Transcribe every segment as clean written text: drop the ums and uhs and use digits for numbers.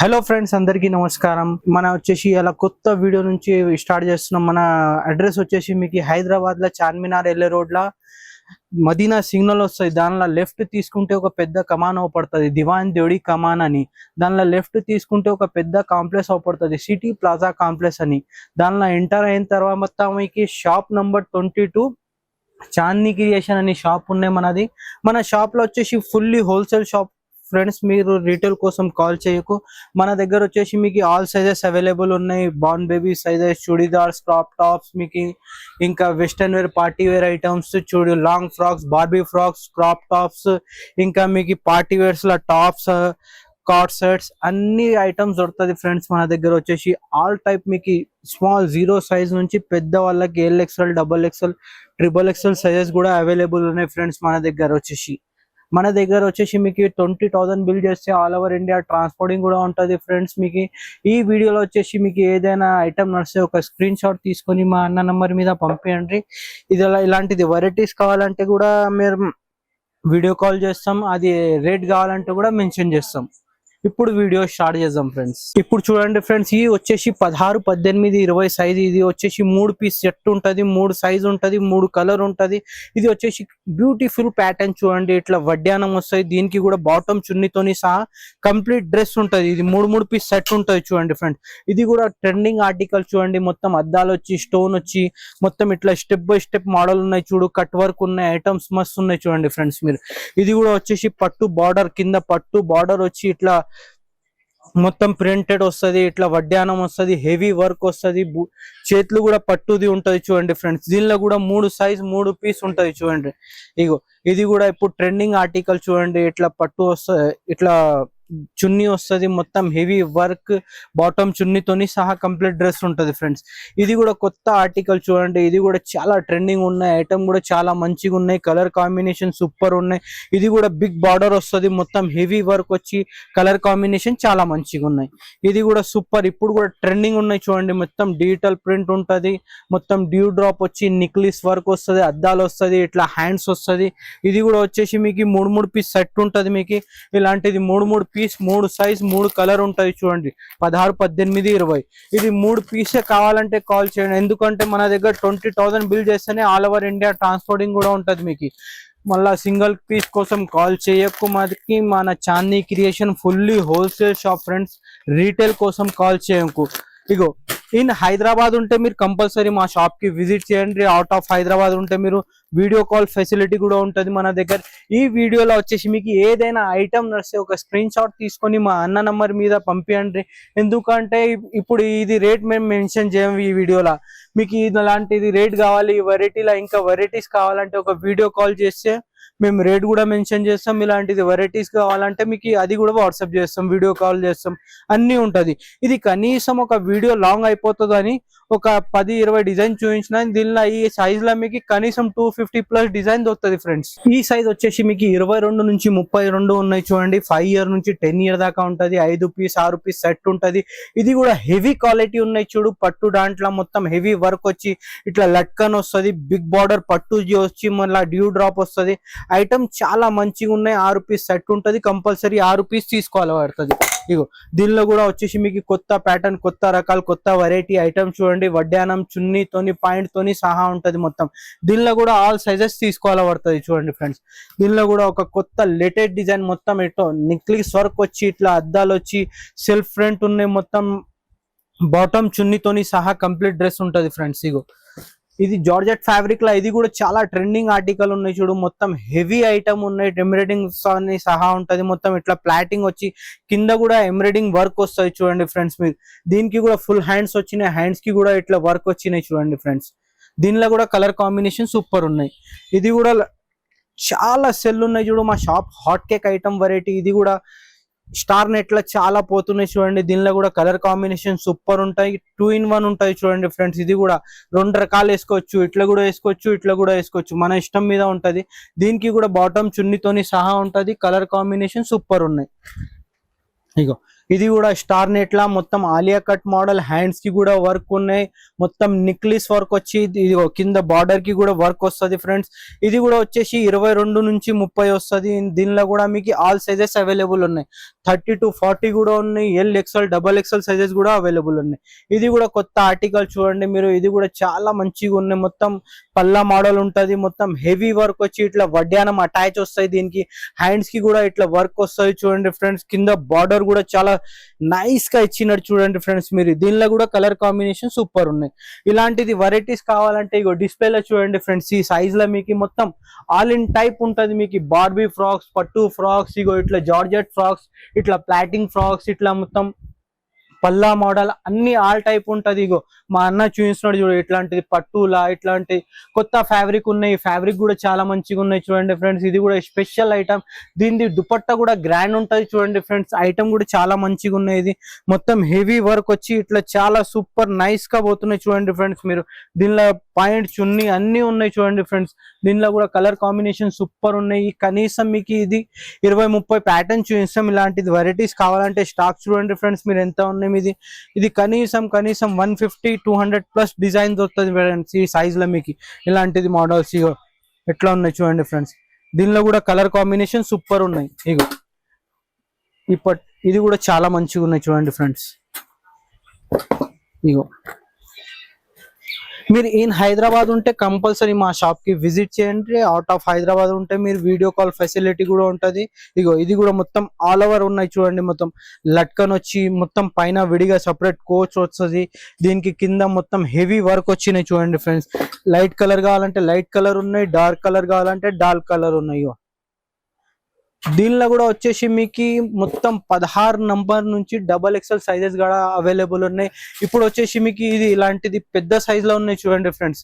Hello friends, అందరికీ నమస్కారం. మన వచ్చేసి అలా కొత్త వీడియో నుంచి స్టార్ట్ చేస్తున్నాం. మన అడ్రస్ వచ్చేసి మీకు హైదరాబాద్ లో చార్మినార్ ఎల్లే రోడ్ లా మదీనా సిగ్నల్ వస్తుంది. దానిలో లెఫ్ట్ తీసుకుంటే ఒక పెద్ద కమాన్ అవపడుతుంది, దివాన్ దేవడి కమాన్ అని. దానిలో లెఫ్ట్ తీసుకుంటే ఒక పెద్ద కాంప్లెక్స్ అవపడుతుంది, సిటీ ప్లాజా కాంప్లెక్స్ అని. దానిలో ఎంటర్ అయిన తర్వాత మీకు షాప్ నంబర్ 22 చాందీ క్రియేషన్ అని షాప్ ఉన్నాయి మనది. మన షాప్ లో వచ్చేసి ఫుల్లీ హోల్సేల్ షాప్ ఫ్రెండ్స్. మీరు రీటైల్ కోసం కాల్ చేయకు. మన దగ్గర వచ్చేసి మీకు ఆల్ సైజెస్ అవైలబుల్ ఉన్నాయి. Born baby sizes, chudidars, crop tops, మీకు ఇంకా western wear, party wear items, long frocks, Barbie frocks, crop tops, ఇంకా మీకు పార్టీ వేర్స్ లా టాప్స్, కార్డ్ సెట్స్, అన్ని ఐటమ్స్ దొరుకుతుంది ఫ్రెండ్స్. మన దగ్గర వచ్చేసి ఆల్ టైప్ మీకు స్మాల్ 0 సైజ్ నుంచి పెద్ద వాళ్ళకి LXL, XXL, XXL సైజెస్ కూడా అవైలబుల్ ఉన్నాయి ఫ్రెండ్స్. మన దగ్గర వచ్చేసి మీకు 20,000 బిల్ చేస్తే ఆల్ ఓవర్ ఇండియా ట్రాన్స్పోర్టింగ్ కూడా ఉంటుంది ఫ్రెండ్స్. మీకు ఈ వీడియోలో వచ్చేసి మీకు ఏదైనా ఐటమ్ నడిస్తే ఒక స్క్రీన్ షాట్ తీసుకొని మా అన్న నంబర్ మీద పంపించండి. ఇలాంటిది వెరైటీస్ కావాలంటే కూడా మీరు వీడియో కాల్ చేస్తాం, అది రేట్ కావాలంటే కూడా మెన్షన్ చేస్తాం. ఇప్పుడు వీడియో స్టార్ట్ చేద్దాం ఫ్రెండ్స్. ఇప్పుడు చూడండి ఫ్రెండ్స్, ఇది వచ్చేసి 16, 18, 20 సైజ్. ఇది వచ్చేసి 3 పీస్ సెట్ ఉంటది, 3 సైజ్ ఉంటది, 3 కలర్ ఉంటది. ఇది వచ్చేసి బ్యూటిఫుల్ ప్యాటర్న్ చూడండి, ఇట్లా వడ్డానం వస్తాయి. దీనికి కూడా బాటమ్ చున్నీతోని సహా కంప్లీట్ డ్రెస్ ఉంటది. ఇది 3 పీస్ సెట్ ఉంటది చూడండి ఫ్రెండ్స్. ఇది కూడా ట్రెండింగ్ ఆర్టికల్ చూడండి. మొత్తం అద్దాలు వచ్చి, స్టోన్ వచ్చి, మొత్తం ఇట్లా స్టెప్ బై స్టెప్ మోడల్ ఉన్నాయి చూడు. కట్ వర్క్ ఉన్నాయి, ఐటమ్స్ మస్తు ఉన్నాయి చూడండి ఫ్రెండ్స్. మీరు ఇది కూడా వచ్చేసి పట్టు బార్డర్, కింద పట్టు బార్డర్ వచ్చి ఇట్లా మొత్తం ప్రింటెడ్ వస్తుంది, ఇట్లా వడ్డానం వస్తుంది, హెవీ వర్క్ వస్తుంది. చేతులు కూడా పట్టుది ఉంటది చూడండి ఫ్రెండ్స్. దీనిలో కూడా 3 సైజ్ 3 పీస్ ఉంటది చూడండి. ఇగో ఇది కూడా ఇప్పుడు ట్రెండింగ్ ఆర్టికల్ చూడండి. ఇట్లా పట్టు వస్తుంది, ఇట్లా చున్నీ వస్తుంది, మొత్తం హెవీ వర్క్, బాటమ్ చున్నీతోని సహా కంప్లీట్ డ్రెస్ ఉంటది ఫ్రెండ్స్. ఇది కూడా కొత్త ఆర్టికల్ చూడండి. ఇది కూడా చాలా ట్రెండింగ్ ఉన్నాయి, ఐటమ్ కూడా చాలా మంచిగా ఉన్నాయి, కలర్ కాంబినేషన్ సూపర్ ఉన్నాయి. ఇది కూడా బిగ్ బార్డర్ వస్తుంది, మొత్తం హెవీ వర్క్ వచ్చి కలర్ కాంబినేషన్ చాలా మంచిగా ఉన్నాయి. ఇది కూడా సూపర్, ఇప్పుడు కూడా ట్రెండింగ్ ఉన్నాయి చూడండి. మొత్తం డిజిటల్ ప్రింట్ ఉంటది, మొత్తం డ్యూ డ్రాప్ వచ్చి నిక్లిస్ వర్క్ వస్తుంది, అద్దాలు వస్తుంది, ఇట్లా హ్యాండ్స్ వస్తుంది. ఇది కూడా వచ్చేసి మీకు 3 పీస్ సెట్ ఉంటది. మీకు ఇలాంటిది 3 పీస్, 3 సైజ్, 3 కలర్ ఉంటాయి చూడండి. 16, 18, 20. ఇది 3 పీసే కావాలంటే కాల్ చేయండి. ఎందుకంటే మన దగ్గర 20,000 బిల్ చేస్తేనే ఆల్ ఓవర్ ఇండియా ట్రాన్స్పోర్టింగ్ కూడా ఉంటది మీకు. మళ్ళా సింగిల్ పీస్ కోసం కాల్ చేయకు. మనకి మన Chandi creation fully wholesale shop friends. Retail కోసం కాల్ చేయకు. ఇగో ఇన్ హైదరాబాద్ ఉంటే మీరు కంపల్సరీ మా షాప్ కి విజిట్ చేయండి. అవుట్ ఆఫ్ హైదరాబాద్ ఉంటే మీరు వీడియో కాల్ ఫెసిలిటీ కూడా ఉంటుంది మన దగ్గర. ఈ వీడియోలో వచ్చేసి మీకు ఏదైనా ఐటమ్ నడిస్తే ఒక స్క్రీన్ షాట్ తీసుకొని మా అన్న నంబర్ మీద పంపించండి. ఎందుకంటే ఇప్పుడు ఇది రేట్ మేము మెన్షన్ చేయము ఈ వీడియోలో. మీకు ఇలాంటిది రేట్ కావాలి, ఈ వెరైటీలో ఇంకా వెరైటీస్ కావాలంటే ఒక వీడియో కాల్ చేస్తే మేము రేట్ కూడా మెన్షన్ చేస్తాం. ఇలాంటిది వెరైటీస్ కావాలంటే మీకు అది కూడా వాట్సాప్ చేస్తాం, వీడియో కాల్ చేస్తాం, అన్నీ ఉంటది. ఇది కనీసం ఒక వీడియో లాంగ్ అయిపోతుందని ఒక 10-20 డిజైన్ చూపించిన. దీనిలో ఈ సైజ్ లో మీకు కనీసం 250+ డిజైన్ దొరుకుతుంది ఫ్రెండ్స్. ఈ సైజ్ వచ్చేసి మీకు 22 నుంచి 32 ఉన్నాయి చూడండి. 5 ఇయర్ నుంచి 10 ఇయర్ దాకా ఉంటది. 5 పీస్ 6 పీస్ సెట్ ఉంటది. ఇది కూడా హెవీ క్వాలిటీ ఉన్నాయి చూడు. పట్టు దాంట్లో మొత్తం హెవీ వర్క్ వచ్చి ఇట్లా లట్కన్ వస్తుంది, బిగ్ బార్డర్ పట్టు వచ్చి మళ్ళీ డ్యూ డ్రాప్ వస్తుంది. ఐటమ్ చాలా మంచిగా ఉన్నాయి. 6 పీస్ సెట్ ఉంటది, కంపల్సరీ 6 పీస్ తీసుకోవాలి పడుతుంది. ఇగో దీనిలో కూడా వచ్చేసి మీకు కొత్త ప్యాటర్న్, కొత్త రకాలు, కొత్త వెరైటీ ఐటమ్ చూడండి. వడ్డానం చున్నీతోని పాయింట్ తోని సహా ఉంటది మొత్తం. దీనిలో కూడా ఆల్ సైజెస్ తీసుకోవాలి పడుతుంది చూడండి ఫ్రెండ్స్. దీనిలో కూడా ఒక కొత్త లేటెస్ట్ డిజైన్, మొత్తం ఇట్లా నిక్లిస్ వర్క్ వచ్చి ఇట్లా అద్దాలు వచ్చి సెల్ఫ్ ఫ్రంట్ ఉన్నాయి, మొత్తం బాటమ్ చున్నీతోని సహా కంప్లీట్ డ్రెస్ ఉంటది ఫ్రెండ్స్. ఇగో ఇది జార్జెట్ ఫ్యాబ్రిక్ లా, ఇది కూడా చాలా ట్రెండింగ్ ఆర్టికల్ ఉన్నాయి చూడు. మొత్తం హెవీ ఐటమ్ ఉన్నాయి, ఎంబ్రాయిడింగ్ సహా ఉంటది. మొత్తం ఇట్లా ప్లాటింగ్ వచ్చి కింద కూడా ఎంబ్రాయిడింగ్ వర్క్ వస్తాయి చూడండి ఫ్రెండ్స్. మీరు దీనికి కూడా ఫుల్ హ్యాండ్స్ వచ్చినాయి, హ్యాండ్స్ కి కూడా ఇట్లా వర్క్ వచ్చినాయి చూడండి ఫ్రెండ్స్. దీనిలో కూడా కలర్ కాంబినేషన్ సూపర్ ఉన్నాయి. ఇది కూడా చాలా సెల్ ఉన్నాయి చూడు. మా shop hot cake item variety. ఇది కూడా స్టార్ నెట్ లో చాలా పోతున్నాయి చూడండి. దీనిలో కూడా కలర్ కాంబినేషన్ సూపర్ ఉంటాయి. 2 in 1 ఉంటాయి చూడండి ఫ్రెండ్స్. ఇది కూడా 2 రకాలు వేసుకోవచ్చు, ఇట్లా కూడా వేసుకోవచ్చు, ఇట్లా కూడా వేసుకోవచ్చు, మన ఇష్టం మీద ఉంటది. దీనికి కూడా బాటమ్ చున్నీతోని సహా ఉంటది. కలర్ కాంబినేషన్ సూపర్ ఉన్నాయి. ఇగో ఇది కూడా స్టార్ నెట్ లా మొత్తం ఆలియా కట్ మోడల్, హ్యాండ్స్ కి కూడా వర్క్ ఉన్నాయి, మొత్తం నిక్లిస్ వర్క్ వచ్చి ఇది కింద బార్డర్ కి కూడా వర్క్ వస్తుంది ఫ్రెండ్స్. ఇది కూడా వచ్చేసి 22 నుంచి 30 వస్తుంది. దీనిలో కూడా మీకు ఆల్ సైజెస్ అవైలబుల్ ఉన్నాయి, 30 to 40 కూడా ఉన్నాయి, XL XXL సైజెస్ కూడా అవైలబుల్ ఉన్నాయి. ఇది కూడా కొత్త ఆర్టికల్ చూడండి మీరు, ఇది కూడా చాలా మంచిగా ఉన్నాయి. మొత్తం పల్లా మోడల్ ఉంటది, మొత్తం హెవీ వర్క్ వచ్చి ఇట్లా వడ్డానం అటాచ్ వస్తాయి, దీనికి హ్యాండ్స్ కి కూడా ఇట్లా వర్క్ వస్తుంది చూడండి ఫ్రెండ్స్. కింద బార్డర్ కూడా చాలా నైస్ గా ఇచ్చినట్టు చూడండి ఫ్రెండ్స్ మీరు. దీనిలో కూడా కలర్ కాంబినేషన్ సూపర్ ఉన్నాయి. ఇలాంటిది వెరైటీస్ కావాలంటే ఇగో డిస్ప్లేలో చూడండి ఫ్రెండ్స్. ఈ సైజ్ లో మీకు మొత్తం ఆల్ ఇన్ టైప్ ఉంటది, మీకు బార్బీ ఫ్రాక్స్, పట్టు ఫ్రాక్స్, ఇగో ఇట్లా జార్జెట్ ఫ్రాక్స్, ఇట్లా ప్లాటింగ్ ఫ్రాక్స్, ఇట్లా మొత్తం పల్లా మోడల్ అన్ని ఆల్ టైప్ ఉంటది. ఇగో మా అన్న చూపిస్తున్నాడు చూడు, ఇట్లాంటిది పట్టులా ఇట్లాంటి కొత్త ఫ్యాబ్రిక్ ఉన్నాయి. ఫ్యాబ్రిక్ కూడా చాలా మంచిగా ఉన్నాయి చూడండి ఫ్రెండ్స్. ఇది కూడా స్పెషల్ ఐటమ్, దీని దుపట్టా కూడా గ్రాండ్ ఉంటది చూడండి ఫ్రెండ్స్. ఐటమ్ కూడా చాలా మంచిగా ఉన్నాయి. ఇది మొత్తం హెవీ వర్క్ వచ్చి ఇట్లా చాలా సూపర్ నైస్ గా పోతున్నాయి చూడండి ఫ్రెండ్స్ మీరు. దీనిలో పాయింట్ చున్నీ అన్ని ఉన్నాయి చూడండి ఫ్రెండ్స్. దీనిలో కూడా కలర్ కాంబినేషన్ సూపర్ ఉన్నాయి. కనీసం మీకు ఇది 20-30 ప్యాటర్న్ చూపిస్తాం. ఇలాంటిది వెరైటీస్ కావాలంటే స్టాక్ చూడండి ఫ్రెండ్స్ మీరు ఎంత ఉన్నాయి. ఇది కనీసం 150-200 ప్లస్ డిజైన్ దొరుకుతుంది ఫ్రెండ్స్ ఈ సైజ్ లో మీకు. ఇలాంటిది మోడల్స్ ఇగో ఎట్లా ఉన్నాయి చూడండి ఫ్రెండ్స్. దీనిలో కూడా కలర్ కాంబినేషన్ సూపర్ ఉన్నాయి. ఇగో ఇది కూడా చాలా మంచిగా ఉన్నాయి చూడండి ఫ్రెండ్స్. ఇగో మీరు ఇన్ హైదరాబాద్ ఉంటే కంపల్సరీ మా షాప్ కి విజిట్ చేయండి. అవుట్ ఆఫ్ హైదరాబాద్ ఉంటే మీరు వీడియో కాల్ ఫెసిలిటీ కూడా ఉంటది. ఇగో ఇది కూడా మొత్తం ఆల్ ఓవర్ ఉన్నాయి చూడండి. మొత్తం లట్కన్ వచ్చి మొత్తం పైన విడిగా సపరేట్ కోచ్ వస్తుంది. దీనికి కింద మొత్తం హెవీ వర్క్ వచ్చినాయి చూడండి ఫ్రెండ్స్. లైట్ కలర్ కావాలంటే లైట్ కలర్ ఉన్నాయి, డార్క్ కలర్ కావాలంటే డార్క్ కలర్ ఉన్నాయి. దీనిలో కూడా వచ్చేసి మీకు మొత్తం 16 నంబర్ నుంచి XXL సైజెస్ కూడా అవైలబుల్ ఉన్నాయి. ఇప్పుడు వచ్చేసి మీకు ఇది ఇలాంటిది పెద్ద సైజ్ లో ఉన్నాయి చూడండి ఫ్రెండ్స్.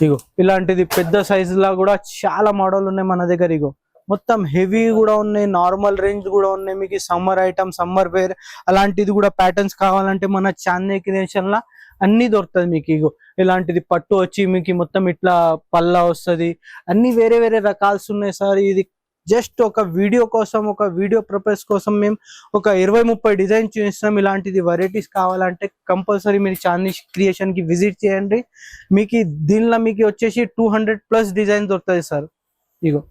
ఇగో ఇలాంటిది పెద్ద సైజ్ లా కూడా చాలా మోడల్ ఉన్నాయి మన దగ్గర. ఇగో మొత్తం హెవీ కూడా ఉన్నాయి, నార్మల్ రేంజ్ కూడా ఉన్నాయి. మీకు సమ్మర్ ఐటమ్, సమ్మర్ వేర్ అలాంటిది కూడా ప్యాటర్న్స్ కావాలంటే మన చాందనీ క్రియేషన్ లా అన్ని దొరుకుతుంది మీకు. ఇగో ఇలాంటిది పట్టు వచ్చి మీకు మొత్తం ఇట్లా పల్లా వస్తుంది, అన్ని వేరే వేరే రకాల్స్ ఉన్నాయి సార్. ఇది జస్ట్ ఒక వీడియో కోసం, ఒక వీడియో పర్పస్ కోసం మేము ఒక 20-30 డిజైన్ చూపిస్తాం. ఇలాంటిది వెరైటీస్ కావాలంటే కంపల్సరీ మీరు చాందనీ క్రియేషన్ కి విజిట్ చేయండి. మీకు దీనిలో మీకు వచ్చేసి 200 ప్లస్ డిజైన్ దొరుకుతుంది సార్. ఇగో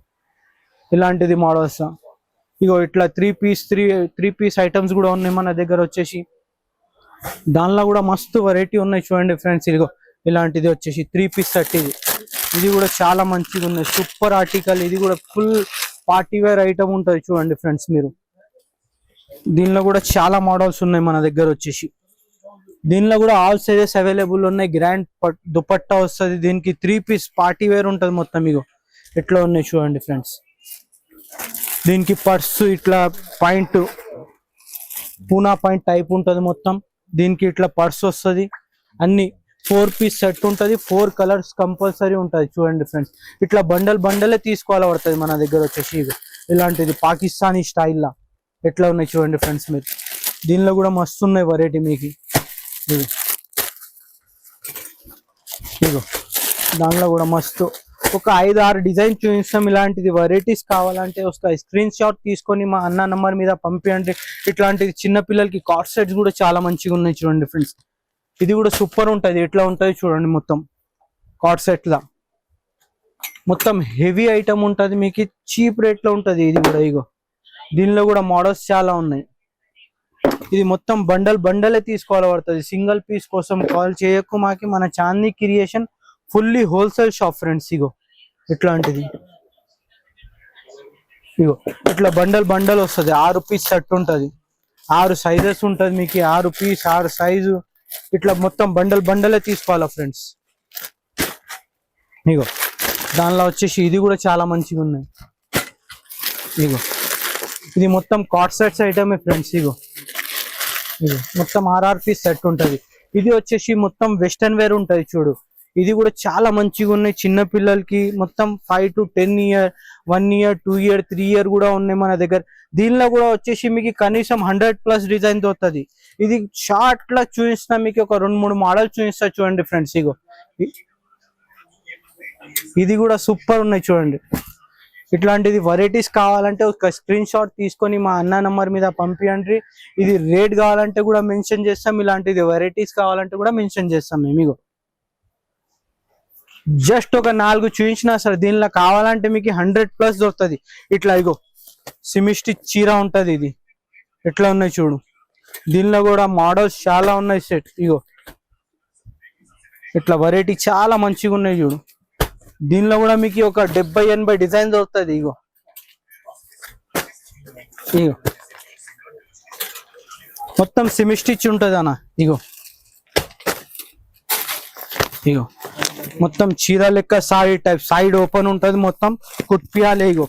ఇలాంటిది మోడల్స్. ఇగో ఇట్లా త్రీ పీస్ ఐటమ్స్ కూడా ఉన్నాయి మన దగ్గర వచ్చేసి. దానిలో కూడా మస్తు వెరైటీ ఉన్నాయి చూడండి ఫ్రెండ్స్. ఇదిగో ఇలాంటిది వచ్చేసి 3 పీస్ సెట్. ఇది కూడా చాలా మంచిగా ఉన్నాయి, సూపర్ ఆర్టికల్. ఇది కూడా ఫుల్ పార్టీ వేర్ ఐటమ్ ఉంటుంది చూడండి ఫ్రెండ్స్ మీరు. దీనిలో కూడా చాలా మోడల్స్ ఉన్నాయి మన దగ్గర వచ్చేసి. దీనిలో కూడా ఆల్ సైజెస్ అవైలబుల్ ఉన్నాయి. గ్రాండ్ దుపట్టా వస్తుంది దీనికి. 3 పీస్ పార్టీ వేర్ ఉంటుంది మొత్తం. ఇగో ఎట్లా ఉన్నాయి చూడండి ఫ్రెండ్స్. దీనికి పర్సు ఇట్లా పాయింట్ పూనా పాయింట్ టైప్ ఉంటుంది మొత్తం. దీనికి ఇట్లా పర్స్ వస్తుంది. అన్ని 4 పీస్ సెట్ ఉంటుంది, 4 కలర్స్ కంపల్సరీ ఉంటుంది చూడండి ఫ్రెండ్స్. ఇట్లా బండలే తీసుకోవాలి పడుతుంది మన దగ్గర వచ్చేసి. ఇలాంటిది పాకిస్తానీ స్టైల్లా ఎట్లా ఉన్నాయి చూడండి ఫ్రెండ్స్ మీరు. దీనిలో కూడా మస్తు ఉన్నాయి వెరైటీ మీకు. ఇగో దానిలో కూడా మస్తు ఒక 5-6 డిజైన్ చూపిస్తాం. ఇలాంటిది వెరైటీస్ కావాలంటే ఒక స్క్రీన్ షాట్ తీసుకొని మా అన్న నంబర్ మీద పంపించండి. ఇట్లాంటిది చిన్న పిల్లలకి కార్డ్ సెట్స్ కూడా చాలా మంచిగా ఉన్నాయి చూడండి ఫ్రెండ్స్. ఇది కూడా సూపర్ ఉంటది. ఎట్లా ఉంటది చూడండి మొత్తం కార్డ్ సెట్ లా. మొత్తం హెవీ ఐటమ్ ఉంటది మీకు, చీప్ రేట్ లో ఉంటది ఇది కూడా. ఇగో దీనిలో కూడా మోడల్స్ చాలా ఉన్నాయి. ఇది మొత్తం బండలే తీసుకోవాలి పడుతుంది. సింగిల్ పీస్ కోసం కాల్ చేయకు మాకి. మన Chandni creation fully wholesale shop friends. ఇగో ఇట్లాంటిది. ఇగో ఇట్లా బండల్ వస్తుంది. 6 పీస్ సెట్ ఉంటది, 6 సైజెస్ ఉంటది మీకు. 6 పీస్ 6 సైజు ఇట్లా మొత్తం బండలే తీసుకోవాలా ఫ్రెండ్స్. ఇగో దానిలో వచ్చేసి ఇది కూడా చాలా మంచిగా ఉన్నాయి. ఇగో ఇది మొత్తం కార్డ్ సెట్స్ ఐటమే ఫ్రెండ్స్. ఇగో మొత్తం 6 పీస్ సెట్ ఉంటది. ఇది వచ్చేసి మొత్తం వెస్టర్న్ వేర్ ఉంటది చూడు. ఇది కూడా చాలా మంచిగా ఉన్నాయి చిన్న పిల్లలకి. మొత్తం 5 to 10 year, 1 year, 2 year, 3 year కూడా ఉన్నాయి మన దగ్గర. దీనిలో కూడా వచ్చేసి మీకు కనీసం 100 ప్లస్ డిజైన్ దొరుకుతుంది. ఇది షార్ట్ లా చూపిస్తా మీకు, ఒక 2-3 మోడల్ చూపిస్తా చూడండి ఫ్రెండ్స్. ఇగో ఇది కూడా సూపర్ ఉన్నాయి చూడండి. ఇట్లాంటిది వెరైటీస్ కావాలంటే ఒక స్క్రీన్ షాట్ తీసుకొని మా అన్న నంబర్ మీద పంపియండి. ఇది రేట్ కావాలంటే కూడా మెన్షన్ చేస్తాం, ఇలాంటిది వెరైటీస్ కావాలంటే కూడా మెన్షన్ చేస్తాం మేము. ఇగో జస్ట్ ఒక 4 చూపించినా సరే దీనిలో కావాలంటే మీకు 100+ దొరుకుతుంది. ఇట్లా ఇగో సిమిస్టి చీర ఉంటది, ఇది ఎట్లా ఉన్నాయి చూడు. దీనిలో కూడా మోడల్స్ చాలా ఉన్నాయి సెట్. ఇగో ఇట్లా వెరైటీ చాలా మంచిగా ఉన్నాయి చూడు. దీనిలో కూడా మీకు ఒక 70-80 డిజైన్ దొరుకుతుంది. ఇగో ఇగో మొత్తం సిమి స్టిచ్ ఉంటుంది అన్న. ఇగో ఇగో మొత్తం చీర లెక్క సారీ టైప్, సైడ్ ఓపెన్ ఉంటుంది, మొత్తం కుట్పియాలి. ఇగో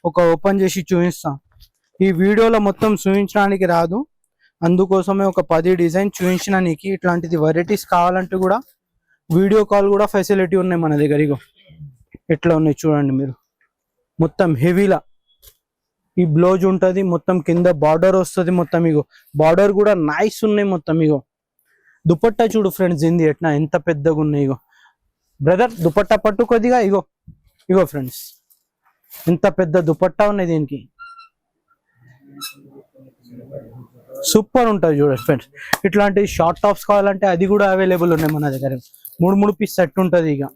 ఒక ఓపెన్ చేసి చూపిస్తాం. ఈ వీడియోలో మొత్తం చూపించడానికి రాదు, అందుకోసమే ఒక 10 డిజైన్ చూపించిన నీకు. ఇట్లాంటిది వెరైటీస్ కావాలంటే కూడా వీడియో కాల్ కూడా ఫెసిలిటీ ఉన్నాయి మన దగ్గర. ఇగో ఎట్లా ఉన్నాయి చూడండి మీరు. మొత్తం హెవీలా ఈ బ్లౌజ్ ఉంటుంది, మొత్తం కింద బార్డర్ వస్తుంది మొత్తం. ఇగో బార్డర్ కూడా నైస్ ఉన్నాయి మొత్తం. ఇగో దుపట్టా చూడు ఫ్రెండ్స్, దీనిది ఎట్లా ఎంత పెద్దగా ఉన్నాయి. ఇగో బ్రదర్ దుపట్టా పట్టు కొద్దిగా. ఇగో ఇగో ఫ్రెండ్స్ ఎంత పెద్ద దుపట్టా ఉన్నాయి దీనికి, సూపర్ ఉంటుంది చూడండి ఫ్రెండ్స్. ఇట్లాంటి షార్ట్ టాప్స్ కావాలంటే అది కూడా అవైలబుల్ ఉన్నాయి మన దగ్గర. 3 పీస్ సెట్ ఉంటుంది. ఇక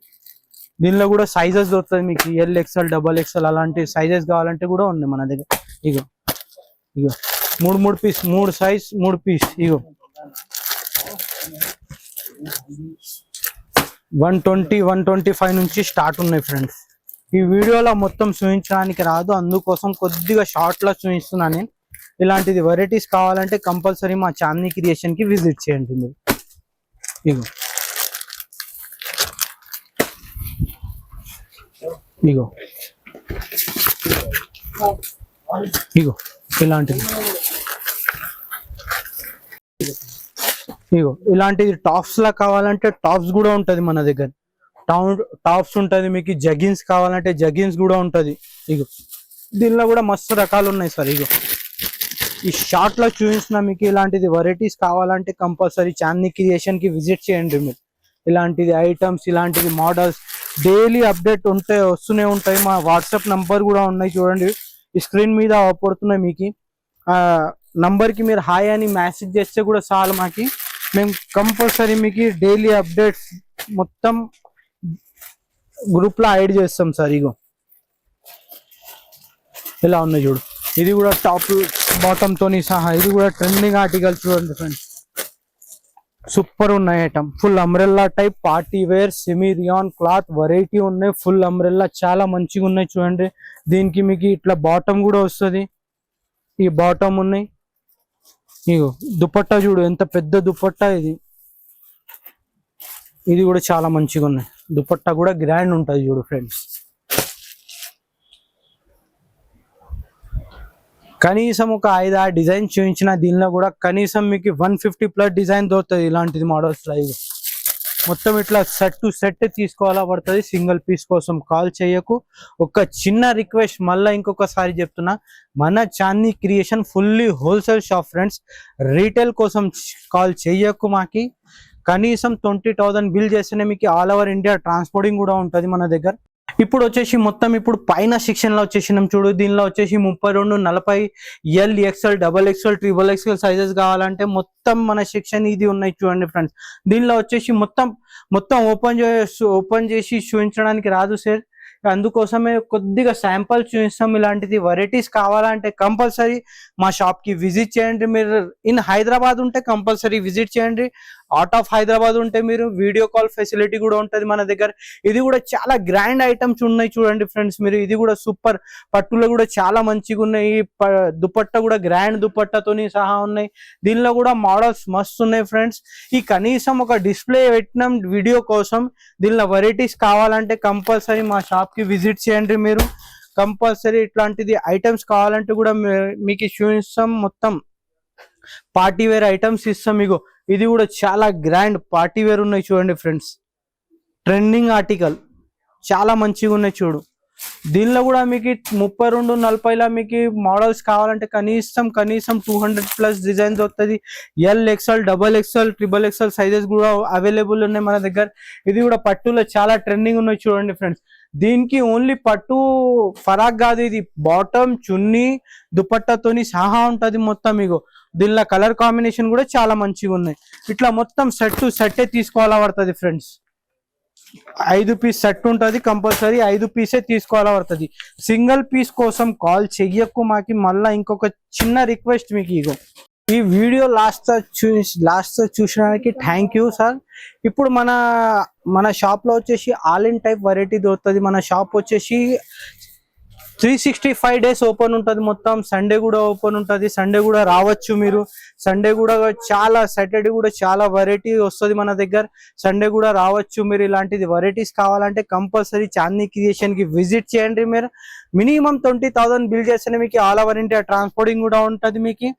దీనిలో కూడా సైజెస్ దొరుకుతుంది మీకు, LXL, XXL అలాంటి సైజెస్ కావాలంటే కూడా ఉన్నాయి మన దగ్గర. ఇగో ఇగో 3 పీస్, 3 సైజ్ 3 పీస్. ఇగో 120-125 నుంచి స్టార్ట్ ఉన్నాయి ఫ్రెండ్స్. ఈ వీడియోలో మొత్తం చూపించడానికి రాదు, అందుకోసం కొద్దిగా షార్ట్ లో చూపిస్తున్నాను నేను. ఇలాంటిది వెరైటీస్ కావాలంటే కంపల్సరీ మా చాందిని క్రియేషన్ కి విజిట్ చేయండి మీరు. ఇగో ఇగో ఇగో ఇలాంటిది. ఇగో ఇలాంటిది టాప్స్ లా కావాలంటే టాప్స్ కూడా ఉంటది మన దగ్గర. టాప్స్ ఉంటది మీకు. జగిన్స్ కావాలంటే జగిన్స్ కూడా ఉంటది. ఇగో దీనిలో కూడా మస్తు రకాలు ఉన్నాయి సార్. ఇగో ఈ షార్ట్ లో చూపించిన మీకు. ఇలాంటిది వెరైటీస్ కావాలంటే కంపల్సరీ చాందిని క్రియేషన్ కి విజిట్ చేయండి మీరు. ఇలాంటిది ఐటమ్స్, ఇలాంటిది మోడల్స్ డైలీ అప్డేట్ వస్తూనే ఉంటాయి. మా వాట్సాప్ నంబర్ కూడా ఉన్నాయి చూడండి, ఈ స్క్రీన్ మీద పడుతున్నాయి మీకు. ఆ నంబర్ కి మీరు హాయ్ అని మెసేజ్ చేస్తే కూడా చాలు మాకి. మేము కంపల్సరీ మీకు డైలీ అప్డేట్స్ మొత్తం గ్రూప్ లో యాడ్ చేస్తాం సార్. ఇగో ఇలా ఉన్నాయి చూడు. ఇది కూడా టాప్ బాటమ్ తోని సహా, ఇది కూడా ట్రెండింగ్ ఆర్టికల్ చూడండి ఫ్రెండ్స్. సూపర్ ఉన్నాయి item. Full umbrella type party wear semi rayon cloth variety ఉన్నాయి. ఫుల్ అంబ్రెల్లా చాలా మంచిగా ఉన్నాయి చూడండి. దీనికి మీకు ఇట్లా బాటమ్ కూడా వస్తుంది. ఈ బాటమ్ ఉన్నాయి. ఇగో దుపట్టా చూడు ఎంత పెద్ద దుపట్టా ఇది. ఇది కూడా చాలా మంచిగా ఉన్నాయి. దుపట్టా కూడా గ్రాండ్ ఉంటుంది చూడు ఫ్రెండ్స్. కనీసం ఒక 5-6 డిజైన్ చూపించిన దీనిలో కూడా కనీసం మీకు 150+ డిజైన్ దొరుకుతుంది ఇలాంటిది మోడల్స్ లో. ఇది మొత్తం ఇట్లా సెట్ టు సెట్ తీసుకోవాలా పడుతుంది. సింగిల్ పీస్ కోసం కాల్ చేయకు. ఒక చిన్న రిక్వెస్ట్ మళ్ళీ ఇంకొకసారి చెప్తున్నా, మన Chandini creation fully wholesale shop friends. Retail కోసం కాల్ చేయకు మాకి. కనీసం 20,000 బిల్ చేస్తేనే మీకు ఆల్ ఓవర్ ఇండియా ట్రాన్స్పోర్టింగ్ కూడా ఉంటుంది మన దగ్గర. ఇప్పుడు వచ్చేసి మొత్తం ఇప్పుడు పైన సెక్షన్ లో వచ్చేసినాం చూడు. దీనిలో వచ్చేసి 32, 40, LXL, XXL, XXL సైజెస్ కావాలంటే మొత్తం మన సెక్షన్ ఇది ఉన్నాయి చూడండి ఫ్రెండ్స్. దీనిలో వచ్చేసి మొత్తం ఓపెన్ చేసి చూపించడానికి రాదు సార్, అందుకోసమే కొద్దిగా శాంపుల్ చూపిస్తాం. ఇలాంటిది వెరైటీస్ కావాలంటే కంపల్సరీ మా షాప్ కి విజిట్ చేయండి. మీరు ఇన్ హైదరాబాద్ ఉంటే కంపల్సరీ విజిట్ చేయండి. అవుట్ ఆఫ్ హైదరాబాద్ ఉంటే మీరు వీడియో కాల్ ఫెసిలిటీ కూడా ఉంటుంది మన దగ్గర. ఇది కూడా చాలా గ్రాండ్ ఐటమ్స్ ఉన్నాయి చూడండి ఫ్రెండ్స్ మీరు. ఇది కూడా సూపర్ పట్టులో కూడా చాలా మంచిగా ఉన్నాయి. దుపట్టా కూడా గ్రాండ్ దుపట్టాతోని సహా ఉన్నాయి. దీనిలో కూడా మోడల్స్ మస్తు ఉన్నాయి ఫ్రెండ్స్. ఈ కనీసం ఒక డిస్ప్లే పెట్టినాం వీడియో కోసం. దీనిలో వెరైటీస్ కావాలంటే కంపల్సరీ మా షాప్ కి విజిట్ చేయండి మీరు. కంపల్సరీ ఇట్లాంటిది ఐటమ్స్ కావాలంటే కూడా మీకు చూపిస్తాం. మొత్తం పార్టీ వేర్ ఐటమ్స్ ఇస్తాం. మీకు ఇది కూడా చాలా గ్రాండ్ పార్టీ వేర్ ఉన్నాయి చూడండి ఫ్రెండ్స్. ట్రెండింగ్ ఆర్టికల్ చాలా మంచిగా ఉన్నాయి చూడు. దీనిలో కూడా మీకు 32-40లా మీకు మోడల్స్ కావాలంటే కనీసం 200+ డిజైన్స్ వస్తుంది. XL, XXL, XXL సైజెస్ కూడా అవైలబుల్ ఉన్నాయి మన దగ్గర. ఇది కూడా పట్టులో చాలా ట్రెండింగ్ ఉన్నాయి చూడండి ఫ్రెండ్స్. దీనికి ఓన్లీ పట్టు ఫరాక్ కాదు, ఇది బాటమ్, చున్నీ, దుపట్టాతోని సహా ఉంటది మొత్తం. మీకు దీనిలో కలర్ కాంబినేషన్ కూడా చాలా మంచిగా ఉన్నాయి. ఇట్లా మొత్తం సెట్టే తీసుకోవాలా పడుతుంది ఫ్రెండ్స్. 5 పీస్ సెట్ ఉంటుంది కంపల్సరీ, 5 పీసే తీసుకోవాలా పడుతుంది. సింగిల్ పీస్ కోసం కాల్ చెయ్యకు మాకి. మళ్ళీ ఇంకొక చిన్న రిక్వెస్ట్ మీకు, ఇగో ఈ వీడియో లాస్ట్ చూసినానికి థ్యాంక్ యూ సార్. ఇప్పుడు మన షాప్ లో వచ్చేసి ఆల్ ఇన్ టైప్ వెరైటీ దొరుకుతుంది. మన షాప్ వచ్చేసి 365 days ఓపెన్ ఉంటుంది మొత్తం. సండే కూడా ఓపెన్ ఉంటుంది. సండే కూడా రావచ్చు మీరు. సండే కూడా సాటర్డే కూడా చాలా వెరైటీ వస్తుంది మన దగ్గర. సండే కూడా రావచ్చు మీరు. ఇలాంటిది వెరైటీస్ కావాలంటే కంపల్సరీ చాందినీ క్రియేషన్ కి విజిట్ చేయండి. మీరు మినిమం 20,000 బిల్ చేస్తేనే మీకు ఆల్ ఓవర్ ఇండియా ట్రాన్స్పోర్టింగ్ కూడా ఉంటుంది మీకు.